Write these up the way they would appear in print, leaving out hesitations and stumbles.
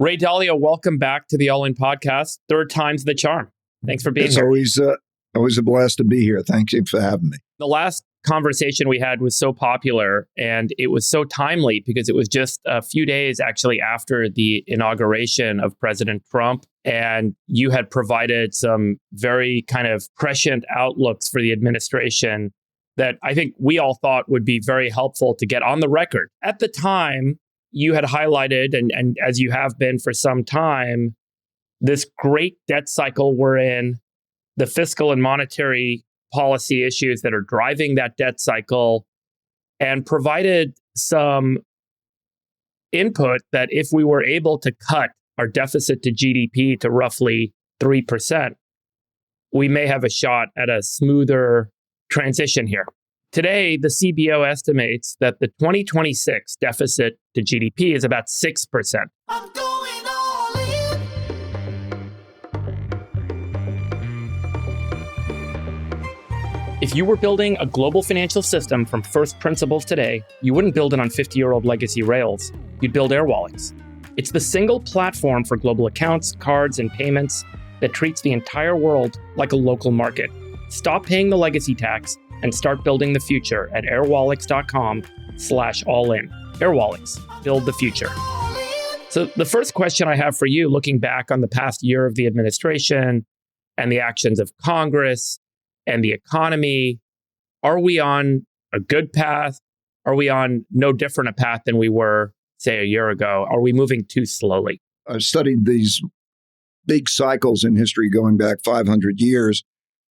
Ray Dalio, welcome back to the All In Podcast. Third time's the charm. Thanks for being here. It's always a blast to be here. Thank you for having me. The last conversation we had was so popular and it was so timely because it was just a few days actually after the inauguration of President Trump. And you had provided some very kind of prescient outlooks for the administration that I think we all thought would be very helpful to get on the record. At the time, you had highlighted, and as you have been for some time, this great debt cycle we're in, the fiscal and monetary policy issues that are driving that debt cycle, and provided some input that if we were able to cut our deficit to GDP to roughly 3%, we may have a shot at a smoother transition here. Today, the CBO estimates that the 2026 deficit to GDP is about 6%. I'm going all in. If you were building a global financial system from first principles today, you wouldn't build it on 50-year-old legacy rails. You'd build Airwallex. It's the single platform for global accounts, cards, and payments that treats the entire world like a local market. Stop paying the legacy tax and start building the future at airwallex.com/all-in. Airwallex, build the future. So the first question I have for you, looking back on the past year of the administration and the actions of Congress and the economy, are we on a good path? Are we on no different a path than we were, say, a year ago? Are we moving too slowly? I've studied these big cycles in history going back 500 years.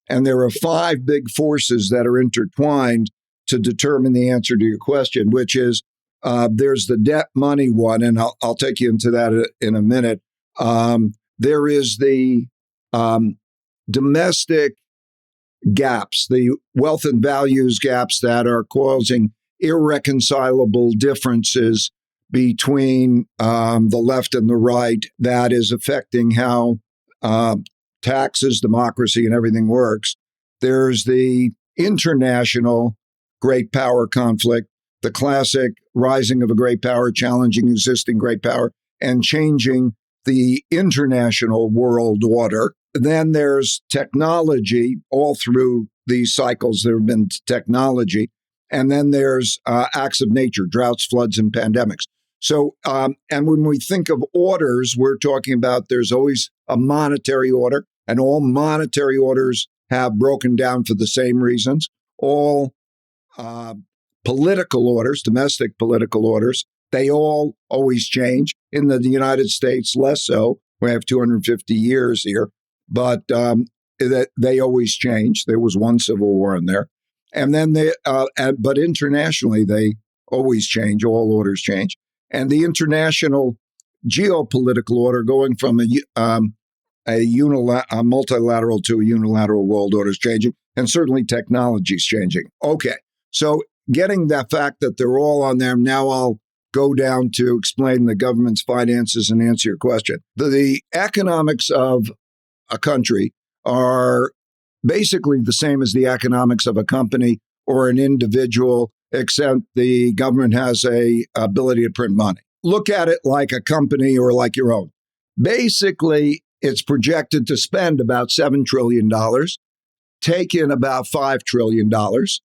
And there are 5 big forces that are intertwined to determine the answer to your question, which is there's the debt money one, and I'll take you into that in a minute. There is the domestic gaps, the wealth and values gaps that are causing irreconcilable differences between the left and the right that is affecting how taxes, democracy, and everything works. There's the international great power conflict, the classic rising of a great power, challenging existing great power, and changing the international world order. Then there's technology. All through these cycles, there have been technology. And then there's acts of nature, droughts, floods, and pandemics. So, and when we think of orders, we're talking about there's always a monetary order, and all monetary orders have broken down for the same reasons. All political orders, domestic political orders, they all always change. In the United States, less so. We have 250 years here, but they always change. There was one civil war in there. And then but internationally, they always change. All orders change. And the international geopolitical order going from a multilateral to a unilateral world order is changing. And certainly technology is changing. Okay. So getting that fact that they're all on there, now I'll go down to explain the government's finances and answer your question. The economics of a country are basically the same as the economics of a company or an individual, except the government has a ability to print money. Look at it like a company or like your own. Basically, it's projected to spend about $7 trillion, take in about $5 trillion.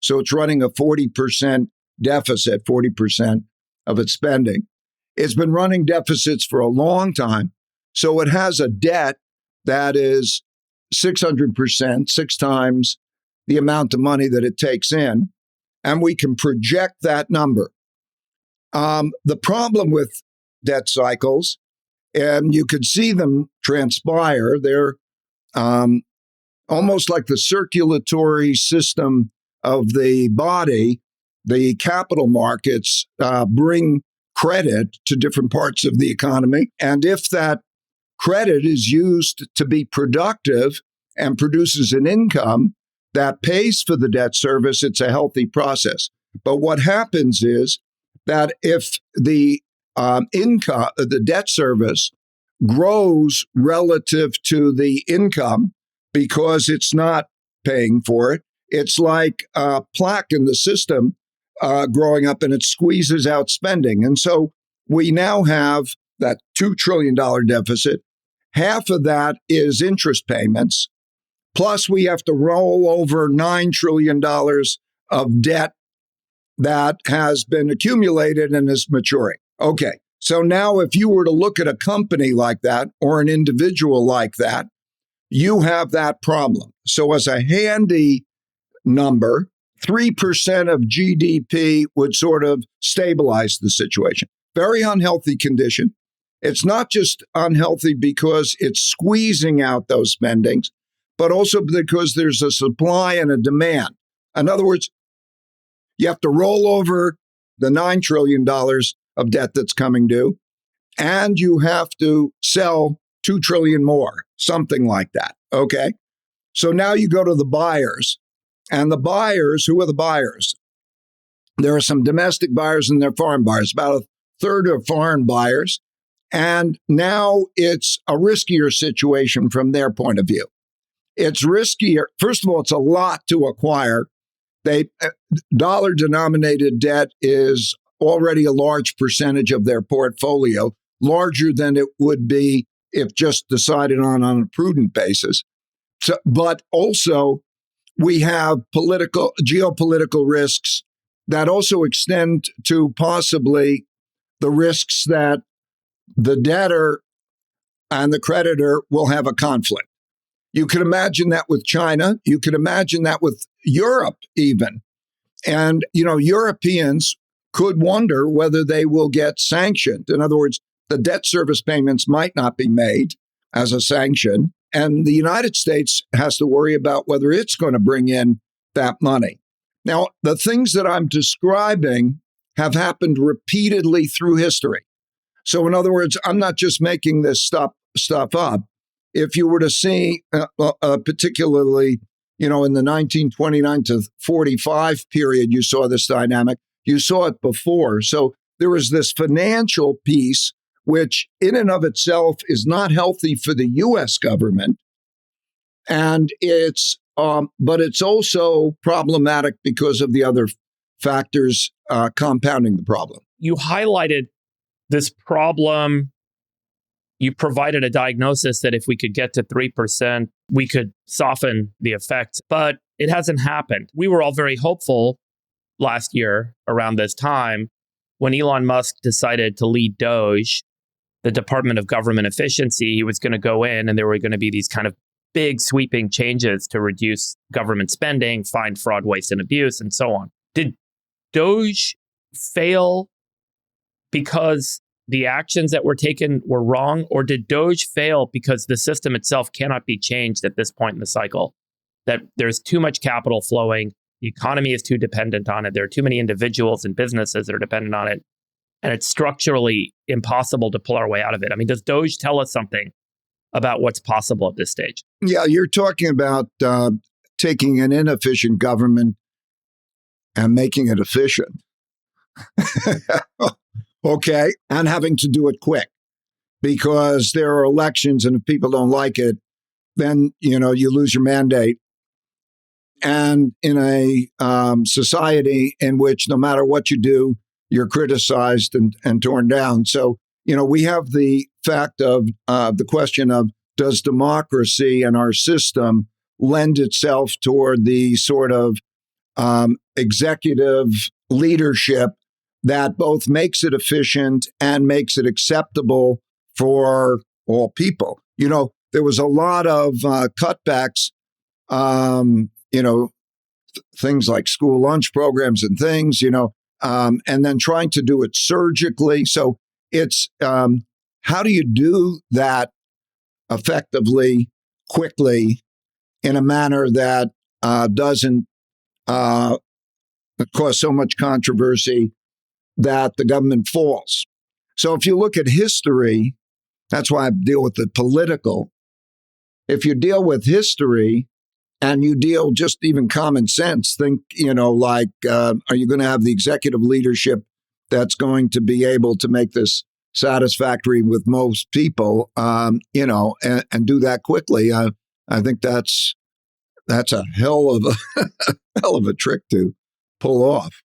So it's running a 40% deficit, 40% of its spending. It's been running deficits for a long time. So it has a debt that is 600%, 6 times the amount of money that it takes in. And we can project that number. The problem with debt cycles, and you could see them transpire, they're almost like the circulatory system of the body. The capital markets bring credit to different parts of the economy. And if that credit is used to be productive and produces an income that pays for the debt service, it's a healthy process. But what happens is that if the income, the debt service grows relative to the income because it's not paying for it, it's like a plaque in the system growing up, and it squeezes out spending. And so we now have that $2 trillion deficit. Half of that is interest payments. Plus, we have to roll over $9 trillion of debt that has been accumulated and is maturing. Okay, so now if you were to look at a company like that or an individual like that, you have that problem. So as a handy number, 3% of GDP would sort of stabilize the situation. Very unhealthy condition. It's not just unhealthy because it's squeezing out those spendings, but also because there's a supply and a demand. In other words, you have to roll over the $9 trillion of debt that's coming due, and you have to sell $2 trillion more, something like that. Okay. So now you go to the buyers, and the buyers, who are the buyers? There are some domestic buyers and there are foreign buyers. About a third are foreign buyers. And now it's a riskier situation from their point of view. It's riskier. First of all, it's a lot to acquire. Dollar-denominated debt is already a large percentage of their portfolio, larger than it would be if just decided on a prudent basis. So, but also, we have geopolitical risks that also extend to possibly the risks that the debtor and the creditor will have a conflict. You can imagine that with China. You can imagine that with Europe even. And, Europeans could wonder whether they will get sanctioned. In other words, the debt service payments might not be made as a sanction. And the United States has to worry about whether it's going to bring in that money. Now, the things that I'm describing have happened repeatedly through history. So in other words, I'm not just making this stuff up. If you were to see, particularly, in the 1929 to 45 period, you saw this dynamic. You saw it before. So there was this financial piece, which in and of itself is not healthy for the U.S. government. And but it's also problematic because of the other factors compounding the problem. You highlighted this problem. You provided a diagnosis that if we could get to 3%, we could soften the effect, but it hasn't happened. We were all very hopeful last year around this time when Elon Musk decided to lead DOGE, the Department of Government Efficiency. He was going to go in and there were going to be these kind of big sweeping changes to reduce government spending, find fraud, waste, and abuse, and so on. Did DOGE fail because the actions that were taken were wrong, or did DOGE fail because the system itself cannot be changed at this point in the cycle? That there's too much capital flowing, the economy is too dependent on it, there are too many individuals and businesses that are dependent on it, and it's structurally impossible to pull our way out of it. I mean, does DOGE tell us something about what's possible at this stage? Yeah, you're talking about taking an inefficient government and making it efficient. Okay, and having to do it quick because there are elections, and if people don't like it, then you lose your mandate. And in a society in which no matter what you do, you're criticized and torn down. So we have the fact of the question of, does democracy and our system lend itself toward the sort of executive leadership that both makes it efficient and makes it acceptable for all people? There was a lot of cutbacks, things like school lunch programs and things, and then trying to do it surgically. So it's how do you do that effectively, quickly, in a manner that doesn't cause so much controversy that the government falls? So if you look at history, that's why I deal with the political. If you deal with history and you deal just even common sense, think, are you going to have the executive leadership that's going to be able to make this satisfactory with most people, and do that quickly? I think that's a hell of a trick to pull off.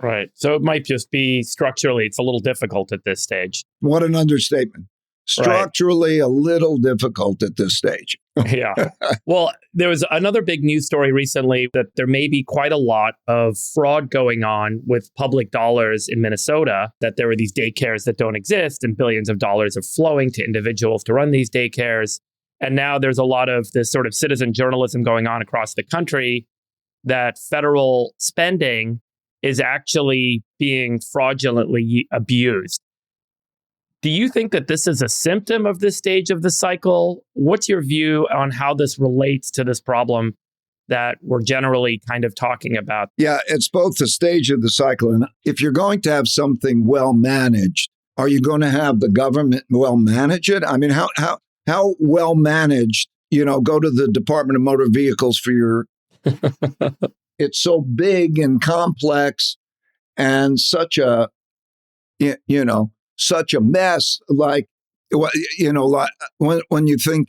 Right. So it might just be structurally, it's a little difficult at this stage. What an understatement. Right. Structurally, a little difficult at this stage. Yeah. Well, there was another big news story recently that there may be quite a lot of fraud going on with public dollars in Minnesota, that there were these daycares that don't exist and billions of dollars are flowing to individuals to run these daycares. And now there's a lot of this sort of citizen journalism going on across the country that federal spending is actually being fraudulently abused. Do you think that this is a symptom of this stage of the cycle? What's your view on how this relates to this problem that we're generally kind of talking about? Yeah, it's both the stage of the cycle. And if you're going to have something well managed, are you going to have the government well manage it? I mean, how well managed, go to the Department of Motor Vehicles for your, it's so big and complex and such a, such a mess. Like when you think,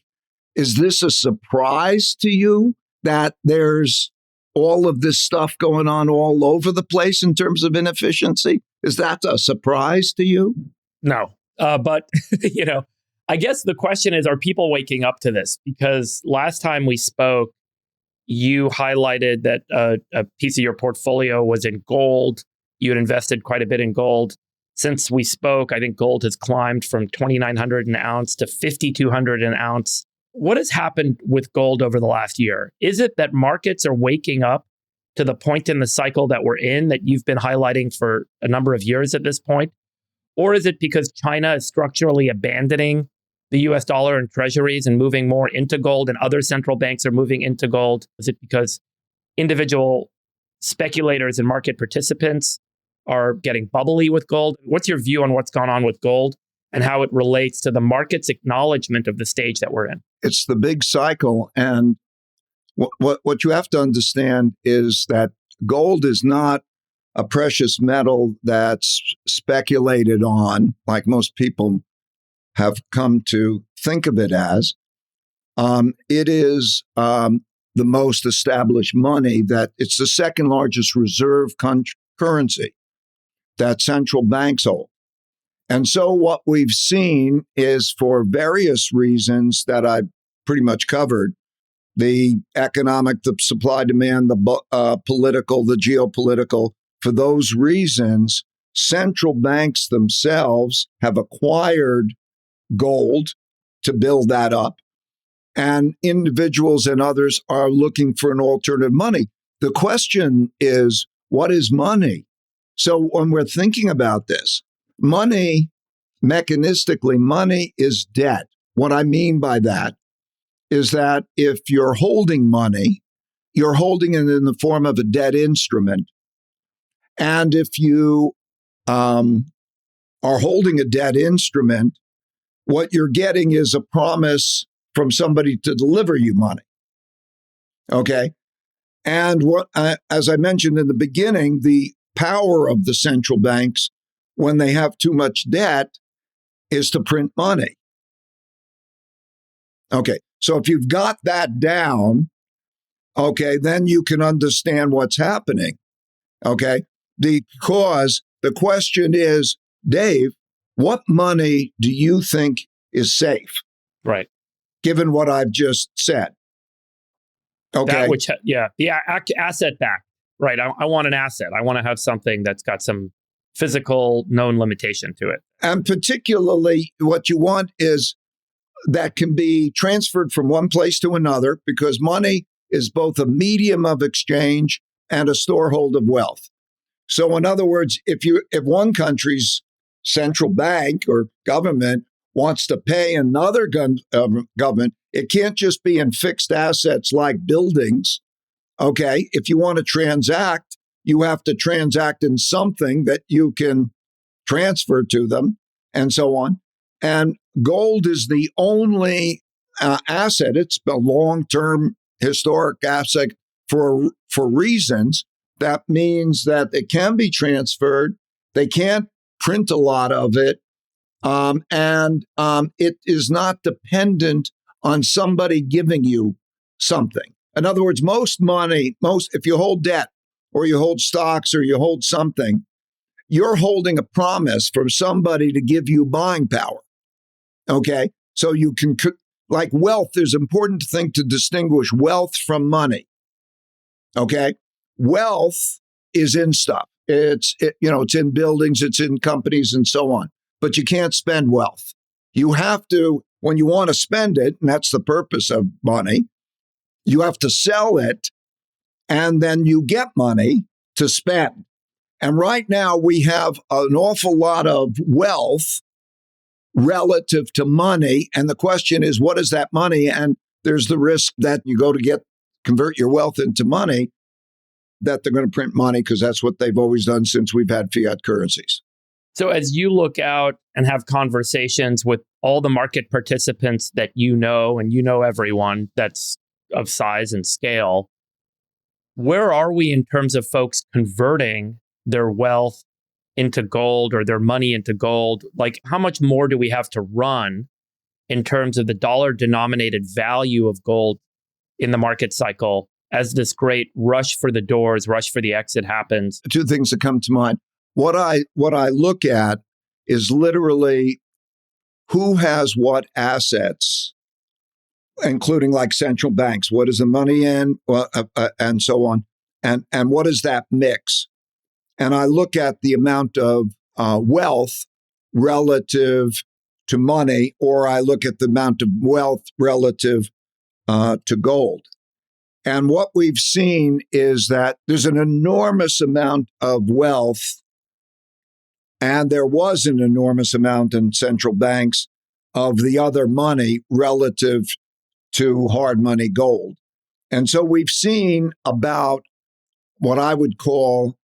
is this a surprise to you that there's all of this stuff going on all over the place in terms of inefficiency? Is that a surprise to you? No. But, I guess the question is, are people waking up to this? Because last time we spoke, you highlighted that a piece of your portfolio was in gold. You had invested quite a bit in gold. Since we spoke, I think gold has climbed from 2,900 an ounce to 5,200 an ounce. What has happened with gold over the last year? Is it that markets are waking up to the point in the cycle that we're in that you've been highlighting for a number of years at this point? Or is it because China is structurally abandoning the US dollar and treasuries and moving more into gold and other central banks are moving into gold? Is it because individual speculators and market participants are getting bubbly with gold? What's your view on what's gone on with gold and how it relates to the market's acknowledgement of the stage that we're in? It's the big cycle. And what you have to understand is that gold is not a precious metal that's speculated on, like most people have come to think of it as. It is the most established money, that it's the second largest reserve currency that central banks hold. And so what we've seen is, for various reasons that I've pretty much covered, the economic, the supply demand, the political, the geopolitical, for those reasons, central banks themselves have acquired gold to build that up. And individuals and others are looking for an alternative money. The question is, what is money? So when we're thinking about this, money, mechanistically, money is debt. What I mean by that is that if you're holding money, you're holding it in the form of a debt instrument. And if you are holding a debt instrument, what you're getting is a promise from somebody to deliver you money. Okay? And as I mentioned in the beginning, the power of the central banks when they have too much debt is to print money. Okay, so if you've got that down, okay, then you can understand what's happening. Okay, because the question is, Dave, what money do you think is safe? Right. Given what I've just said. Okay. The asset back. Right. I want an asset. I want to have something that's got some physical known limitation to it. And particularly what you want is that can be transferred from one place to another, because money is both a medium of exchange and a storehold of wealth. So in other words, if one country's central bank or government wants to pay another government, it can't just be in fixed assets like buildings. Okay, if you want to transact, you have to transact in something that you can transfer to them, and so on. And gold is the only asset. It's a long-term historic asset for reasons. That means that it can be transferred. They can't print a lot of it. And it is not dependent on somebody giving you something. In other words, most money, if you hold debt, or you hold stocks, or you hold something, you're holding a promise from somebody to give you buying power. Okay? So you can, like wealth, there's important thing to distinguish wealth from money. Okay? Wealth is in stuff. It's in buildings, it's in companies and so on. But you can't spend wealth. You have to, when you want to spend it, and that's the purpose of money, you have to sell it, and then you get money to spend. And right now we have an awful lot of wealth relative to money. And the question is, what is that money? And there's the risk that you go to convert your wealth into money, that they're going to print money, because that's what they've always done since we've had fiat currencies. So as you look out and have conversations with all the market participants that you know, and you know everyone that's of size and scale, where are we in terms of folks converting their wealth into gold or their money into gold? Like, how much more do we have to run in terms of the dollar denominated value of gold in the market cycle as this great rush for the doors, rush for the exit happens? Two things that come to mind. What I look at is literally who has what assets, including like central banks. What is the money in, and so on, and what is that mix? And I look at the amount of wealth relative to money, or I look at the amount of wealth relative to gold. And what we've seen is that there's an enormous amount of wealth, and there was an enormous amount in central banks of the other money relative to hard money gold. And so we've seen about what I would call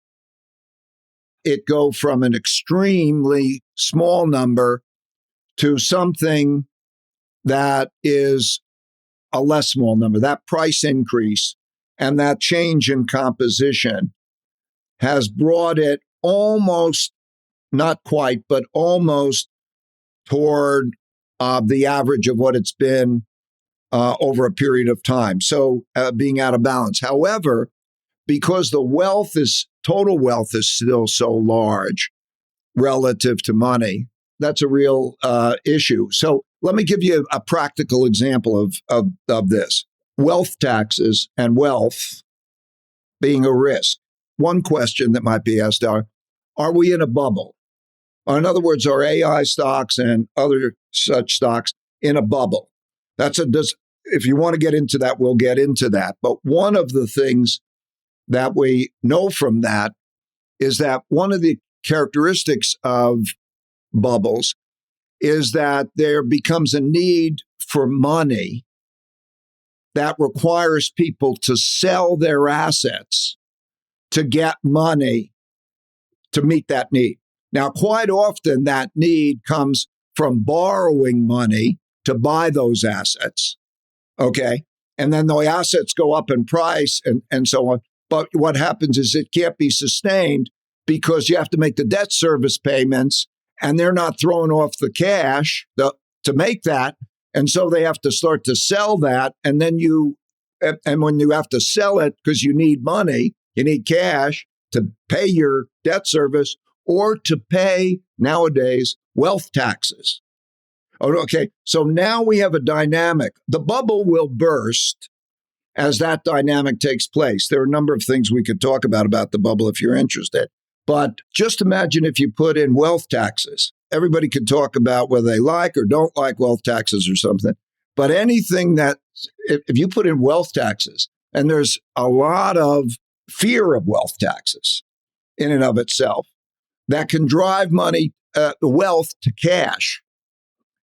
it go from an extremely small number to something that is a less small number. That price increase and that change in composition has brought it almost, not quite, but almost toward the average of what it's been over a period of time. So being out of balance. However, because the total wealth is still so large relative to money, that's a real issue. So let me give you a practical example of this. Wealth taxes and wealth being a risk. One question that might be asked are we in a bubble? Or in other words, are AI stocks and other such stocks in a bubble? If you want to get into that, we'll get into that. But one of the things that we know from that is that one of the characteristics of bubbles is that there becomes a need for money that requires people to sell their assets to get money to meet that need. Now, quite often that need comes from borrowing money to buy those assets, okay? And then the assets go up in price and so on. But what happens is it can't be sustained because you have to make the debt service payments, and they're not throwing off the cash to make that. And so they have to start to sell that. And then when you have to sell it because you need money, you need cash to pay your debt service or to pay nowadays wealth taxes. Okay, so now we have a dynamic. The bubble will burst as that dynamic takes place. There are a number of things we could talk about the bubble if you're interested. But just imagine if you put in wealth taxes. Everybody could talk about whether they like or don't like wealth taxes or something. But anything that, if you put in wealth taxes, and there's a lot of fear of wealth taxes in and of itself, that can drive wealth to cash.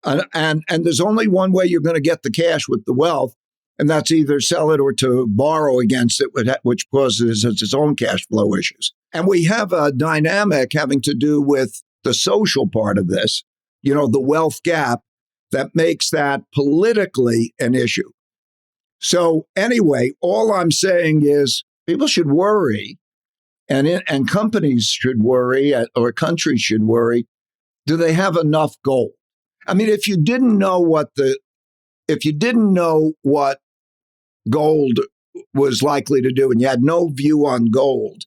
And there's only one way you're going to get the cash with the wealth, and that's either sell it or to borrow against it, which causes its own cash flow issues. And we have a dynamic having to do with the social part of this, the wealth gap, that makes that politically an issue. So anyway, all I'm saying is people should worry, and companies should worry, or countries should worry. Do they have enough gold? I mean, if you didn't know what gold was likely to do, and you had no view on gold,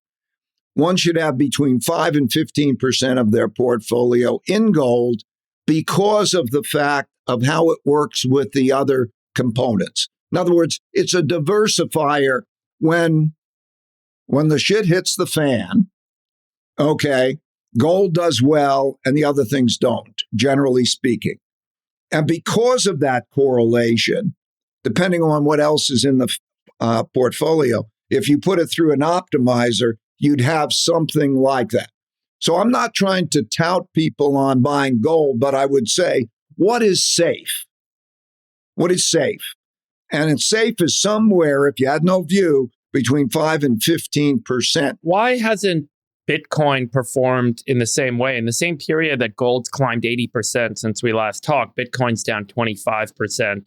one should have between 5 and 15% of their portfolio in gold because of the fact of how it works with the other components. In other words, it's a diversifier when the shit hits the fan, okay, gold does well and the other things don't, generally speaking. And because of that correlation, depending on what else is in the portfolio, if you put it through an optimizer, you'd have something like that. So I'm not trying to tout people on buying gold, but I would say, what is safe? What is safe? And it's safe is somewhere, if you had no view, between 5 and 15%. Why hasn't Bitcoin performed in the same way? In the same period that gold's climbed 80% since we last talked, Bitcoin's down 25%.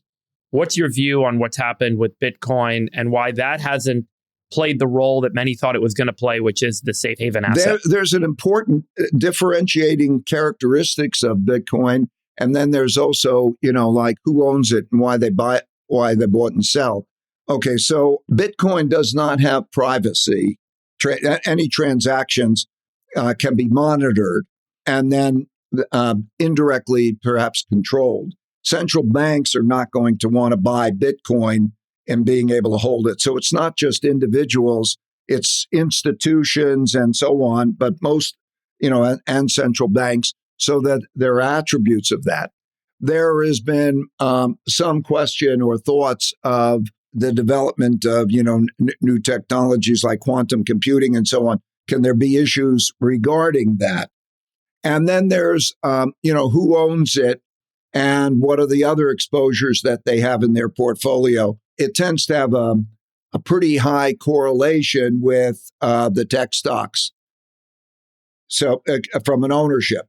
What's your view on what's happened with Bitcoin and why that hasn't played the role that many thought it was going to play, which is the safe haven asset? There's an important differentiating characteristics of Bitcoin. And then there's also, like who owns it and why they buy it, why they bought and sell. Okay, so Bitcoin does not have privacy. Any transactions can be monitored and then indirectly perhaps controlled. Central banks are not going to want to buy Bitcoin and being able to hold it. So it's not just individuals, it's institutions and so on, but most, and central banks, so that there are attributes of that. There has been some question or thoughts of the development of, new technologies like quantum computing and so on. Can there be issues regarding that? And then there's, who owns it and what are the other exposures that they have in their portfolio? It tends to have a pretty high correlation with the tech stocks. So from an ownership,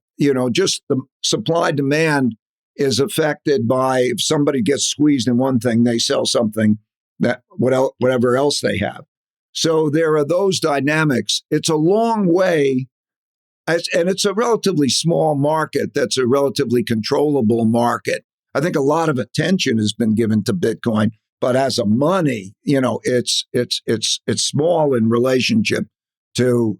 just the supply demand is affected by if somebody gets squeezed in one thing, they sell something that whatever else they have. So there are those dynamics. It's a long way, and it's a relatively small market. That's a relatively controllable market. I think a lot of attention has been given to Bitcoin, but as a money, it's small in relationship to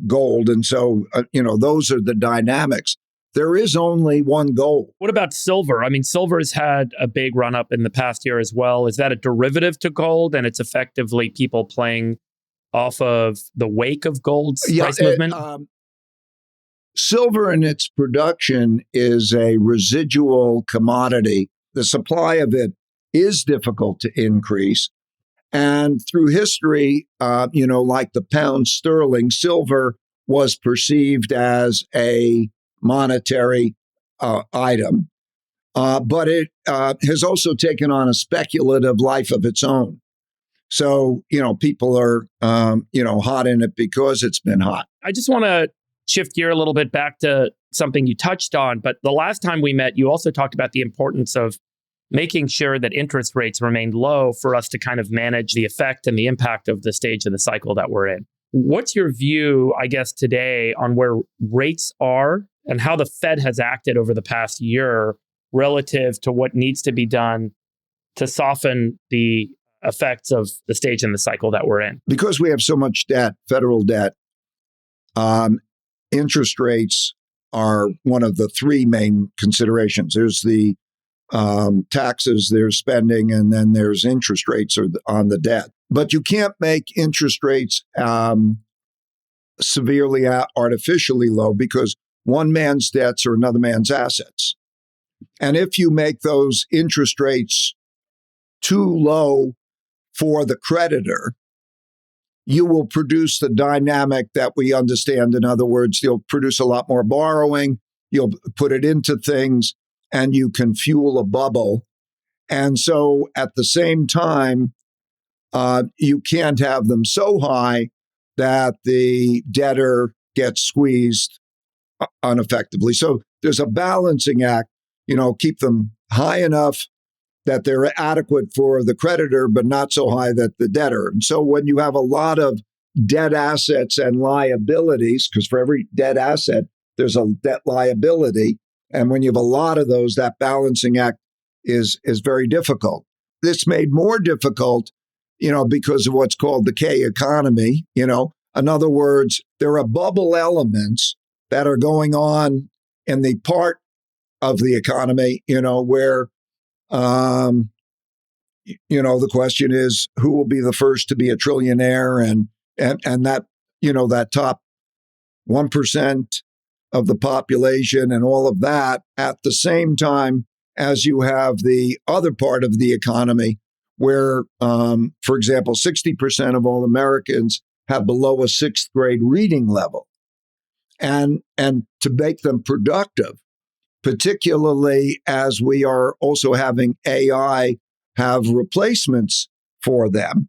gold, and so those are the dynamics. There is only one goal. What about silver? I mean, silver has had a big run up in the past year as well. Is that a derivative to gold? And it's effectively people playing off of the wake of gold's price movement? Silver in its production is a residual commodity. The supply of it is difficult to increase. And through history, like the pound sterling, silver was perceived as a monetary item, but it has also taken on a speculative life of its own. So, people are, hot in it because it's been hot. I just want to shift gear a little bit back to something you touched on. But the last time we met, you also talked about the importance of making sure that interest rates remained low for us to kind of manage the effect and the impact of the stage of the cycle that we're in. What's your view, I guess, today on where rates are and how the Fed has acted over the past year relative to what needs to be done to soften the effects of the stage in the cycle that we're in? Because we have so much debt, federal debt, interest rates are one of the three main considerations. There's the taxes, there's spending, and then there's interest rates on the debt. But you can't make interest rates severely artificially low because one man's debts are another man's assets. And if you make those interest rates too low for the creditor, you will produce the dynamic that we understand. In other words, you'll produce a lot more borrowing, you'll put it into things, and you can fuel a bubble. And so at the same time, you can't have them so high that the debtor gets squeezed ineffectively. So there's a balancing act, keep them high enough that they're adequate for the creditor, but not so high that the debtor. And so when you have a lot of debt assets and liabilities, because for every debt asset, there's a debt liability. And when you have a lot of those, that balancing act is very difficult. This made more difficult, because of what's called the K economy, In other words, there are bubble elements that are going on in the part of the economy, where, the question is who will be the first to be a trillionaire, and that, that top 1% of the population and all of that, at the same time as you have the other part of the economy where, for example, 60% of all Americans have below a sixth grade reading level. And to make them productive, particularly as we are also having AI have replacements for them,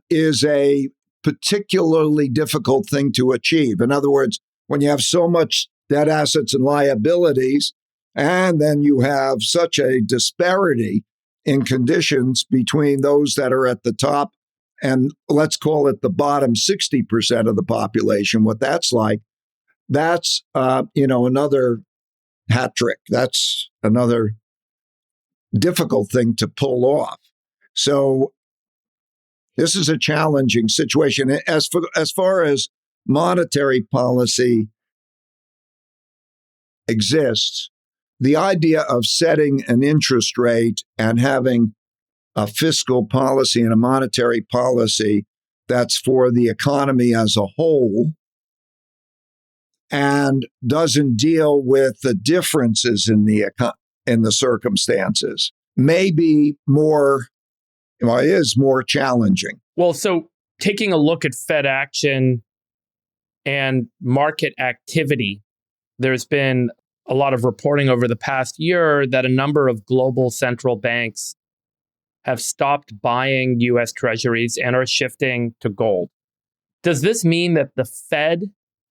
is a particularly difficult thing to achieve. In other words, when you have so much debt, assets, and liabilities, and then you have such a disparity in conditions between those that are at the top and let's call it the bottom 60% of the population, what that's like, that's, another hat trick. That's another difficult thing to pull off. So this is a challenging situation. As far as monetary policy exists, the idea of setting an interest rate and having a fiscal policy and a monetary policy that's for the economy as a whole and doesn't deal with the differences in the circumstances may be is more challenging. Well, so taking a look at Fed action and market activity, there's been a lot of reporting over the past year that a number of global central banks have stopped buying U.S. treasuries and are shifting to gold. Does this mean that the Fed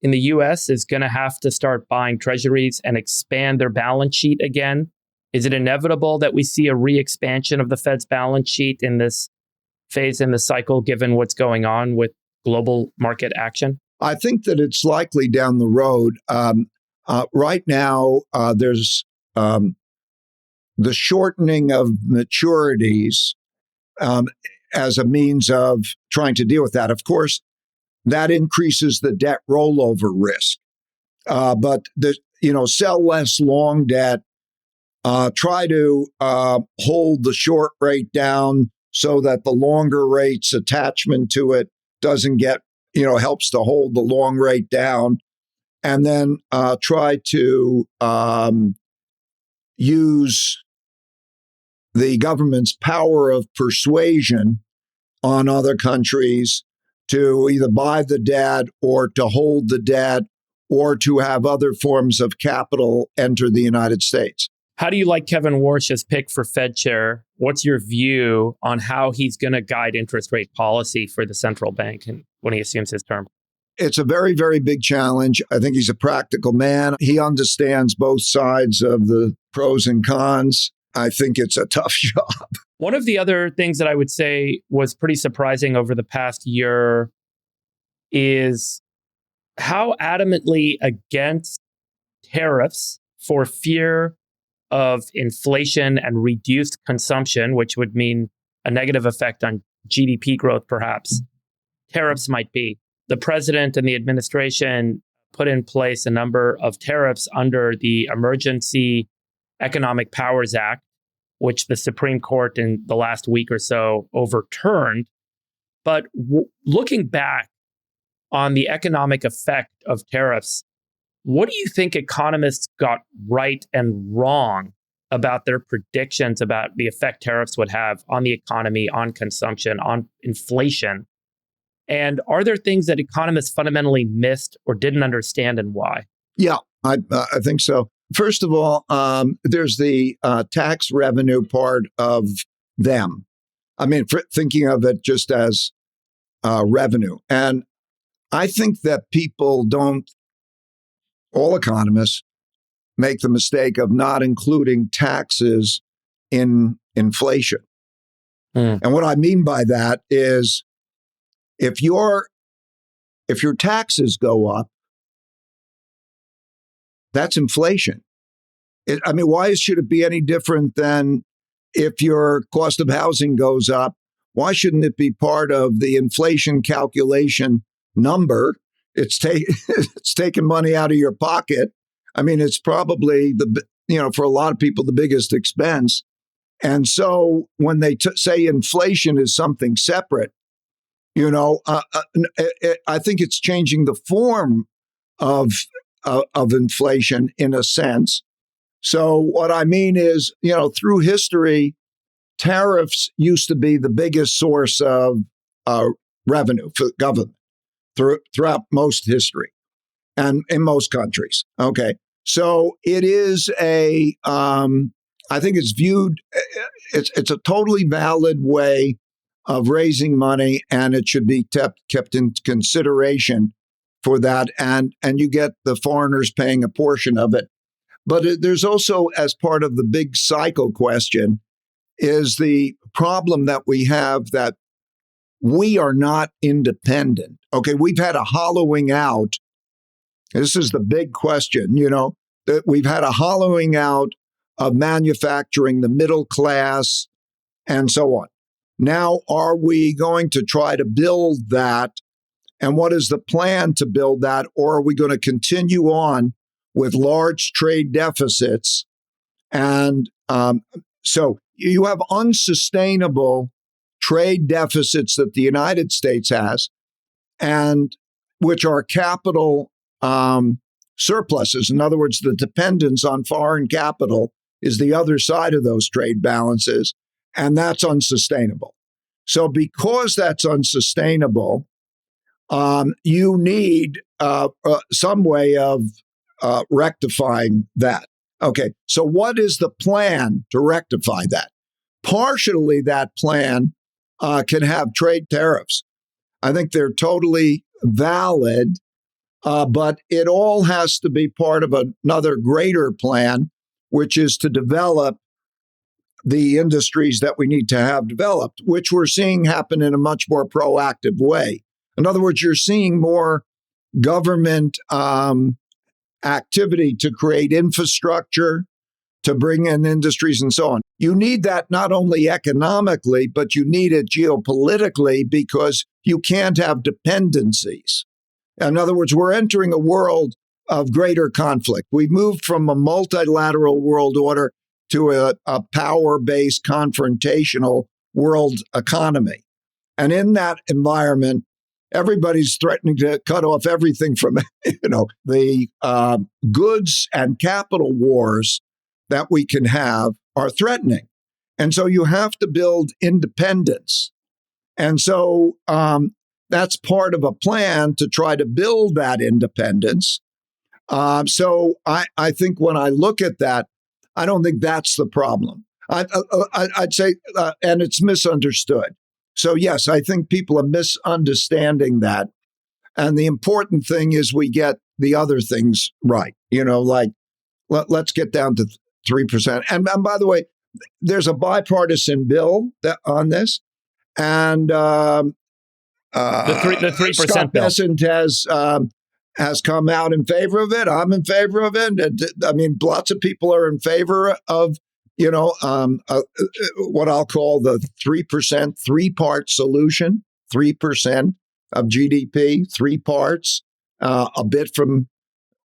in the U.S. is going to have to start buying treasuries and expand their balance sheet again? Is it inevitable that we see a re-expansion of the Fed's balance sheet in this phase in the cycle, given what's going on with global market action? I think that it's likely down the road. Right now, there's the shortening of maturities as a means of trying to deal with that. Of course, that increases the debt rollover risk. But sell less long debt. Try to hold the short rate down so that the longer rate's attachment to it doesn't get, helps to hold the long rate down. And then try to use the government's power of persuasion on other countries to either buy the debt or to hold the debt or to have other forms of capital enter the United States. How do you like Kevin Warsh's pick for Fed chair? What's your view on how he's going to guide interest rate policy for the central bank when he assumes his term? It's a very, very big challenge. I think he's a practical man. He understands both sides of the pros and cons. I think it's a tough job. One of the other things that I would say was pretty surprising over the past year is how adamantly against tariffs for fear of inflation and reduced consumption, which would mean a negative effect on GDP growth, perhaps, tariffs might be. The president and the administration put in place a number of tariffs under the Emergency Economic Powers Act, which the Supreme Court in the last week or so overturned. But looking back on the economic effect of tariffs, what do you think economists got right and wrong about their predictions about the effect tariffs would have on the economy, on consumption, on inflation? And are there things that economists fundamentally missed or didn't understand, and why? Yeah, I think so. First of all, there's the tax revenue part of them. I mean, thinking of it just as revenue. And I think that all economists make the mistake of not including taxes in inflation. And what I mean by that is if your taxes go up, that's inflation. Why should it be any different than if your cost of housing goes up? Why shouldn't it be part of the inflation calculation number. It's it's taking money out of your pocket. I mean, it's probably for a lot of people, the biggest expense. And so when they say inflation is something separate, I think it's changing the form of inflation in a sense. So what I mean is, through history, tariffs used to be the biggest source of revenue for government throughout most history and in most countries. Okay. So it is I think it's viewed, it's a totally valid way of raising money, and it should be kept in consideration for that. And you get the foreigners paying a portion of it. But there's also, as part of the big cycle question, is the problem that we have that we are not independent. Okay, we've had a hollowing out. This is the big question, that we've had a hollowing out of manufacturing, the middle class, and so on. Now, are we going to try to build that? And what is the plan to build that? Or are we going to continue on with large trade deficits? And so you have unsustainable trade deficits that the United States has, and which are capital surpluses. In other words, the dependence on foreign capital is the other side of those trade balances, and that's unsustainable. So because that's unsustainable, you need some way of rectifying that. Okay, so what is the plan to rectify that? Partially, that plan can have trade tariffs. I think they're totally valid, but it all has to be part of another greater plan, which is to develop the industries that we need to have developed, which we're seeing happen in a much more proactive way. In other words, you're seeing more government activity to create infrastructure, to bring in industries and so on. You need that not only economically, but you need it geopolitically, because you can't have dependencies. In other words, we're entering a world of greater conflict. We've moved from a multilateral world order to a power-based confrontational world economy. And in that environment, everybody's threatening to cut off everything from, the goods and capital wars that we can have are threatening. And so you have to build independence. And so that's part of a plan to try to build that independence. So I think when I look at that, I don't think that's the problem. I'd say, and it's misunderstood. So yes, I think people are misunderstanding that. And the important thing is we get the other things right. Let's get down to 3%. And by the way, there's a bipartisan bill on this, and the 3% Scott bill Bessent has come out in favor of it. I'm in favor of it. I mean, lots of people are in favor of, what I'll call the 3%, three-part solution, 3% of GDP, 3 parts, a bit from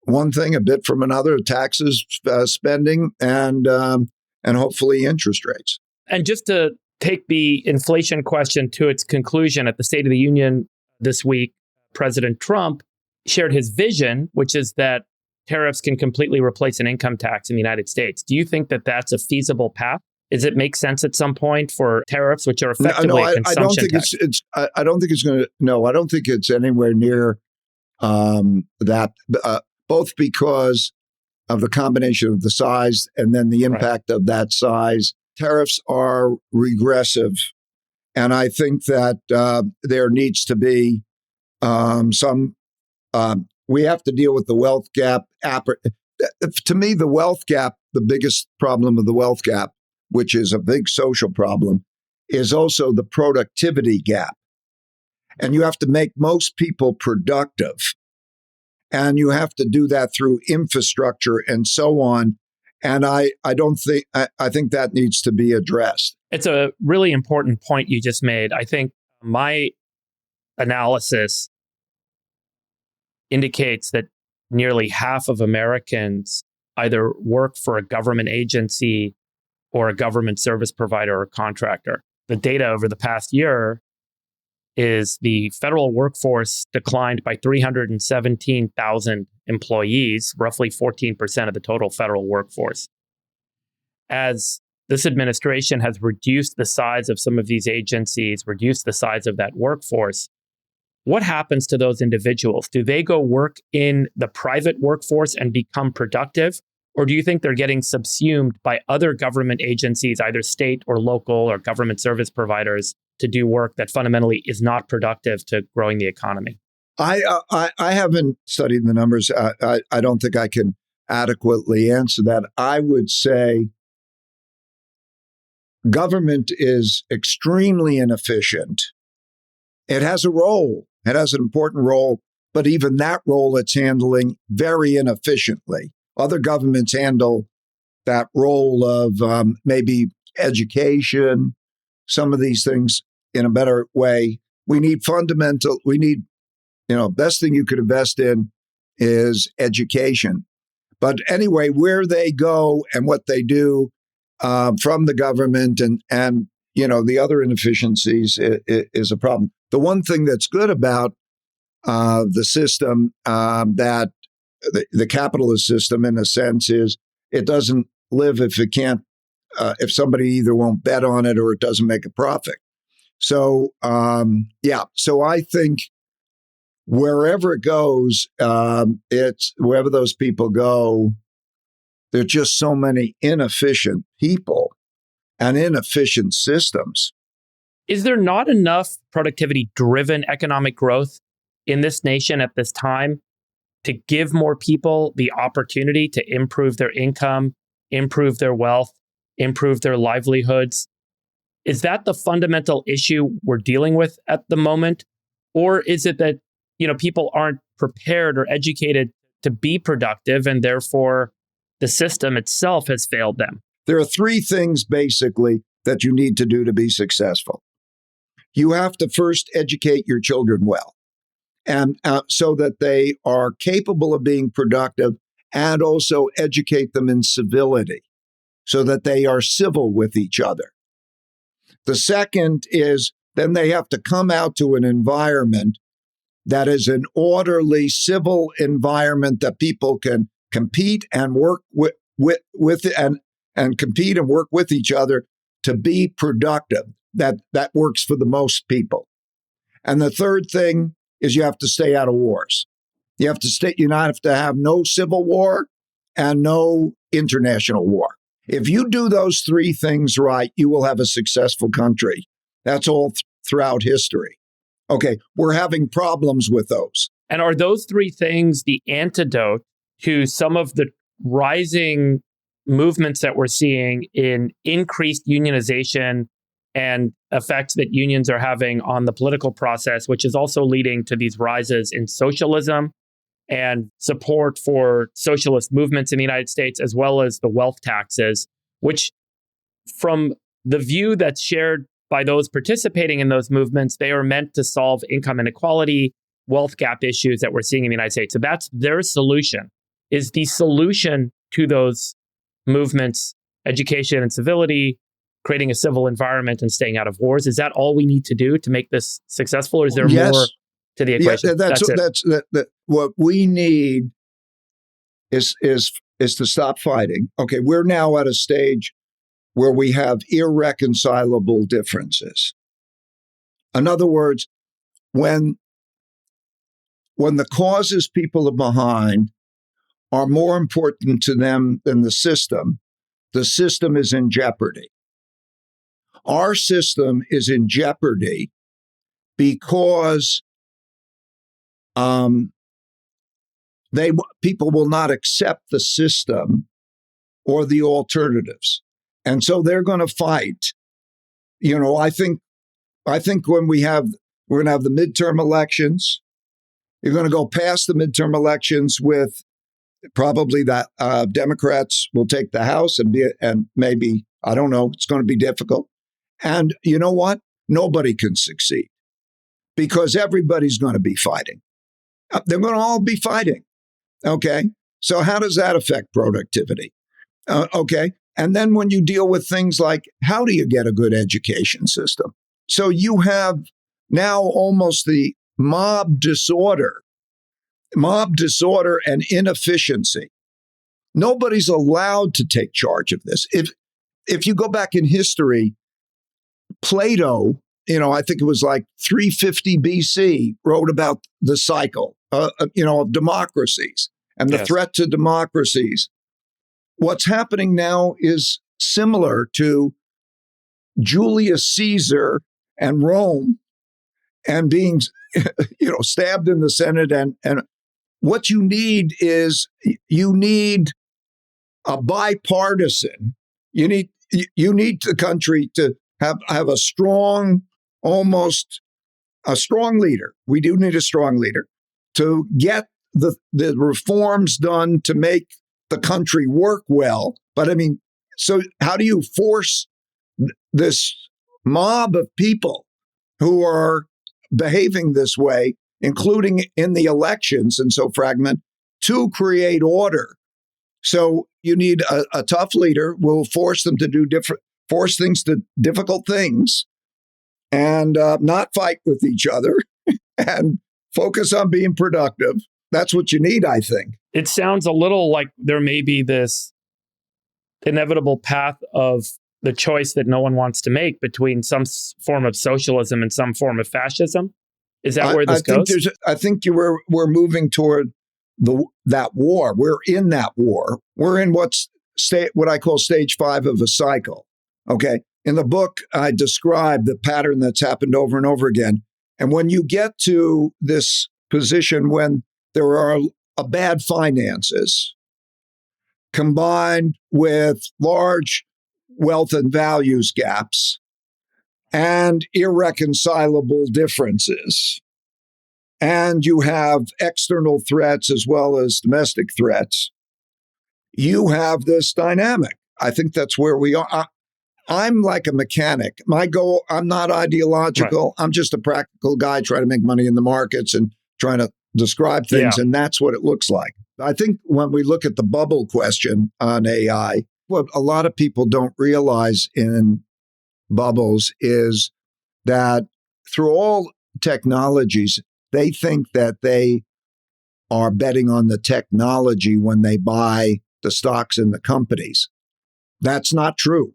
one thing, a bit from another, taxes, spending, and hopefully interest rates. And just to take the inflation question to its conclusion, at the State of the Union this week, President Trump shared his vision, which is that tariffs can completely replace an income tax in the United States. Do you think that that's a feasible path? Does it make sense at some point for tariffs, which are effectively a consumption tax? I don't think it's going to. No, I don't think it's anywhere near that. Both because of the combination of the size and then the impact of that size. Tariffs are regressive, and I think that there needs to be some. We have to deal with the wealth gap. To me, the wealth gap, the biggest problem of the wealth gap, which is a big social problem, is also the productivity gap. And you have to make most people productive. And you have to do that through infrastructure and so on. And I think that needs to be addressed. It's a really important point you just made. I think my analysis indicates that nearly half of Americans either work for a government agency or a government service provider or contractor. The data over the past year is the federal workforce declined by 317,000 employees, roughly 14% of the total federal workforce. As this administration has reduced the size of some of these agencies, reduced the size of that workforce, what happens to those individuals? Do they go work in the private workforce and become productive? Or do you think they're getting subsumed by other government agencies, either state or local or government service providers, to do work that fundamentally is not productive to growing the economy? I haven't studied the numbers. I don't think I can adequately answer that. I would say government is extremely inefficient. It has a role. It has an important role, but even that role it's handling very inefficiently. Other governments handle that role of maybe education, some of these things in a better way. We need best thing you could invest in is education. But anyway, where they go and what they do from the government and the other inefficiencies is a problem. The one thing that's good about the system, that the capitalist system, in a sense, is it doesn't live if it can't, if somebody either won't bet on it or it doesn't make a profit. So, so I think wherever it goes, it's wherever those people go, there are just so many inefficient people and inefficient systems. Is there not enough productivity-driven economic growth in this nation at this time to give more people the opportunity to improve their income, improve their wealth, improve their livelihoods? Is that the fundamental issue we're dealing with at the moment? Or is it that, people aren't prepared or educated to be productive and therefore the system itself has failed them? There are three things basically that you need to do to be successful. You have to first educate your children well, and so that they are capable of being productive, and also educate them in civility so that they are civil with each other. The second is then they have to come out to an environment that is an orderly, civil environment that people can compete and work with and compete and work with each other to be productive. That works for the most people. And the third thing is you have to stay out of wars. You have to have no civil war and no international war. If you do those three things right, you will have a successful country. That's all throughout history. Okay, we're having problems with those. And are those three things the antidote to some of the rising movements that we're seeing in increased unionization and effects that unions are having on the political process, which is also leading to these rises in socialism and support for socialist movements in the United States, as well as the wealth taxes, which, from the view that's shared by those participating in those movements, they are meant to solve income inequality, wealth gap issues that we're seeing in the United States. So that's their solution. Is the solution to those movements education and civility, creating a civil environment and staying out of wars? Is that all we need to do to make this successful, or is there more to the equation? Yeah, that's what we need is to stop fighting. Okay, we're now at a stage where we have irreconcilable differences. In other words, when the causes people are behind are more important to them than the system is in jeopardy. Our system is in jeopardy because people will not accept the system or the alternatives. And so they're going to fight. I think when we're going to have the midterm elections, you're going to go past the midterm elections with probably that Democrats will take the House and maybe, I don't know, it's going to be difficult. And you know what? Nobody can succeed because everybody's going to be fighting. They're going to all be fighting. Okay. So how does that affect productivity? Okay. And then when you deal with things like how do you get a good education system? So you have now almost the mob disorder and inefficiency. Nobody's allowed to take charge of this. If you go back in history, Plato, I think it was like 350 BC, wrote about the cycle, of democracies and the threat to democracies. What's happening now is similar to Julius Caesar and Rome and being, stabbed in the Senate. And what you need is a bipartisan. You need the country to have a strong leader. We do need a strong leader to get the reforms done to make the country work well. But I mean, so how do you force this mob of people who are behaving this way, including in the elections and so fragment, to create order? So you need a tough leader who will force them to force things to difficult things and not fight with each other and focus on being productive. That's what you need, I think. It sounds a little like there may be this inevitable path of the choice that no one wants to make between some form of socialism and some form of fascism. Is that where this goes? I think we're moving toward that war. We're in that war. We're in what I call stage 5 of a cycle. Okay. In the book, I describe the pattern that's happened over and over again. And when you get to this position when there are bad finances combined with large wealth and values gaps and irreconcilable differences, and you have external threats as well as domestic threats, you have this dynamic. I think that's where we are. I'm like a mechanic. My goal, I'm not ideological. Right. I'm just a practical guy trying to make money in the markets and trying to describe things. Yeah. And that's what it looks like. I think when we look at the bubble question on AI, what a lot of people don't realize in bubbles is that through all technologies, they think that they are betting on the technology when they buy the stocks in the companies. That's not true.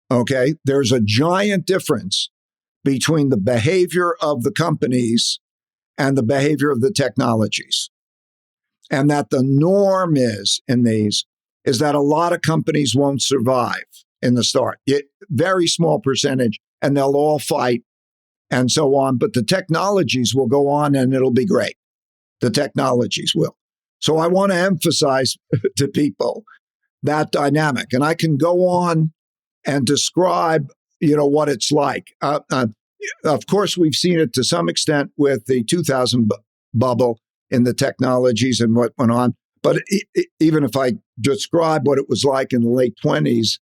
Okay, there's a giant difference between the behavior of the companies and the behavior of the technologies. And that the norm is in these is that a lot of companies won't survive in the start. Very small percentage, and they'll all fight and so on. But the technologies will go on and it'll be great. The technologies will. So I want to emphasize to people that dynamic. And I can go on and describe, what it's like. Of course, we've seen it to some extent with the 2000 bubble in the technologies and what went on. But even if I describe what it was like in the late 20s,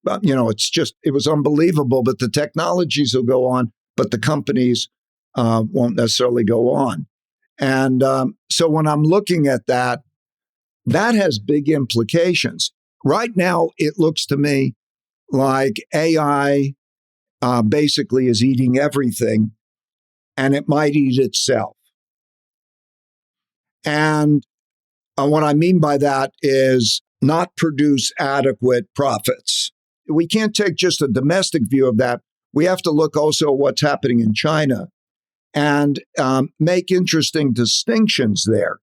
it was unbelievable. But the technologies will go on, but the companies won't necessarily go on. And so when I'm looking at that has big implications. Right now, it looks to me like AI basically is eating everything, and it might eat itself. And what I mean by that is not produce adequate profits. We can't take just a domestic view of that. We have to look also at what's happening in China and make interesting distinctions there.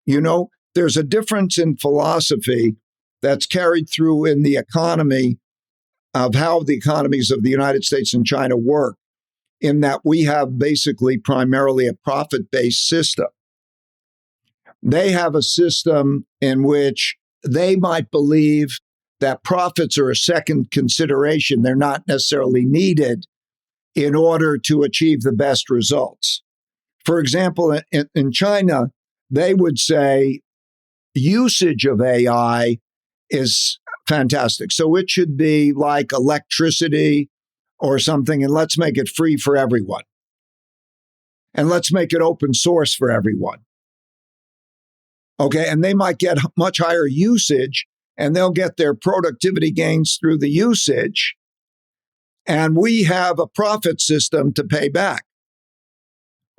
There's a difference in philosophy that's carried through in the economy of how the economies of the United States and China work, in that we have basically primarily a profit-based system. They have a system in which they might believe that profits are a second consideration. They're not necessarily needed in order to achieve the best results. For example, in China, they would say usage of AI is fantastic. So it should be like electricity or something, and let's make it free for everyone. And let's make it open source for everyone. Okay. And they might get much higher usage and they'll get their productivity gains through the usage. And we have a profit system to pay back.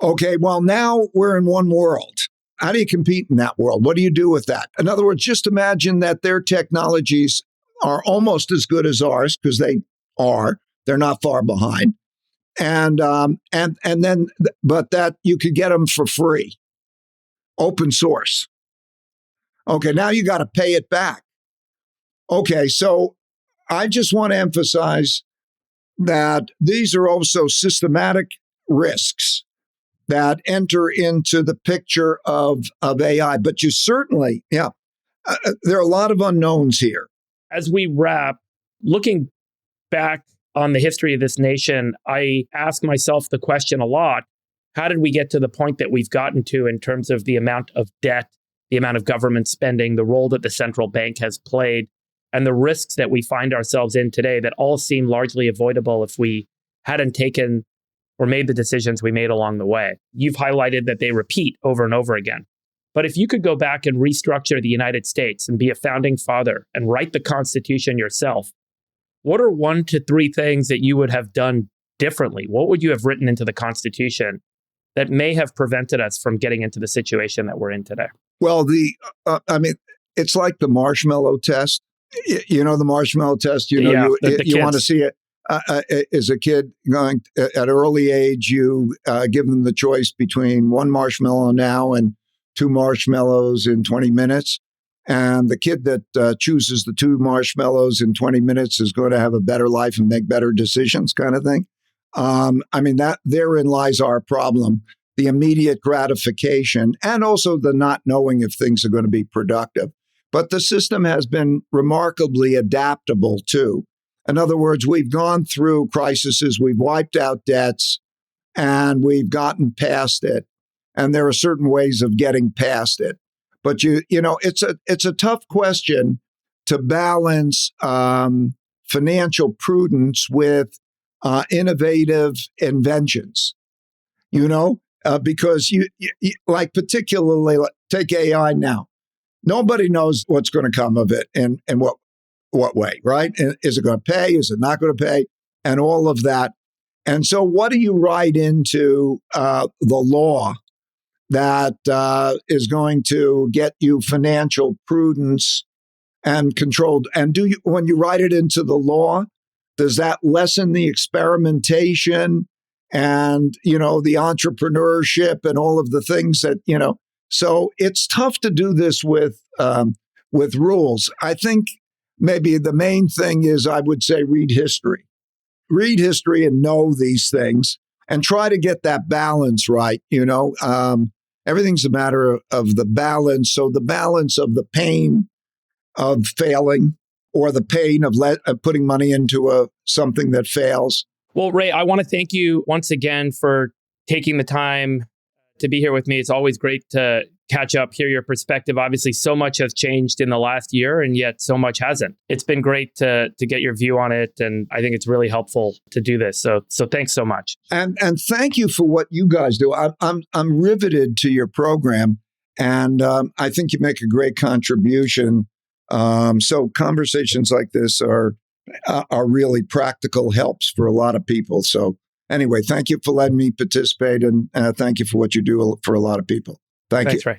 Okay. Well, now we're in one world. How do you compete in that world? What do you do with that? In other words, just imagine that their technologies are almost as good as ours because they are. They're not far behind. And then, but that you could get them for free, open source. Okay, now you got to pay it back. Okay, so I just want to emphasize that these are also systematic risks that enter into the picture of AI. But you certainly, there are a lot of unknowns here. As we wrap, looking back on the history of this nation, I ask myself the question a lot, how did we get to the point that we've gotten to in terms of the amount of debt, the amount of government spending, the role that the central bank has played, and the risks that we find ourselves in today that all seem largely avoidable if we hadn't taken or made the decisions we made along the way. You've highlighted that they repeat over and over again. But if you could go back and restructure the United States and be a founding father and write the Constitution yourself, what are 1 to 3 things that you would have done differently? What would you have written into the Constitution that may have prevented us from getting into the situation that we're in today? Well, it's like the marshmallow test. You know, the marshmallow test, you want to see it. As a kid going at early age, you give them the choice between 1 marshmallow now and 2 marshmallows in 20 minutes. And the kid that chooses the 2 marshmallows in 20 minutes is going to have a better life and make better decisions, kind of thing. That therein lies our problem, the immediate gratification and also the not knowing if things are going to be productive. But the system has been remarkably adaptable too. In other words, we've gone through crises, we've wiped out debts, and we've gotten past it. And there are certain ways of getting past it. But it's a tough question to balance financial prudence with innovative inventions. Because you like particularly take AI now. Nobody knows what's going to come of it and what way, right? Is it going to pay? Is it not going to pay? And all of that. And so what do you write into the law that is going to get you financial prudence and controlled? And when you write it into the law, does that lessen the experimentation and, the entrepreneurship and all of the things that, So it's tough to do this with rules. I think maybe the main thing is, I would say, read history. Read history and know these things and try to get that balance right. Everything's a matter of the balance. So the balance of the pain of failing or the pain of putting money into something that fails. Well, Ray, I want to thank you once again for taking the time to be here with me. It's always great to catch up, hear your perspective. Obviously, so much has changed in the last year, and yet so much hasn't. It's been great to get your view on it, and I think it's really helpful to do this. So thanks so much. And thank you for what you guys do. I'm riveted to your program, and I think you make a great contribution. So conversations like this are really practical helps for a lot of people. So anyway, thank you for letting me participate, and thank you for what you do for a lot of people. Thanks, Ray.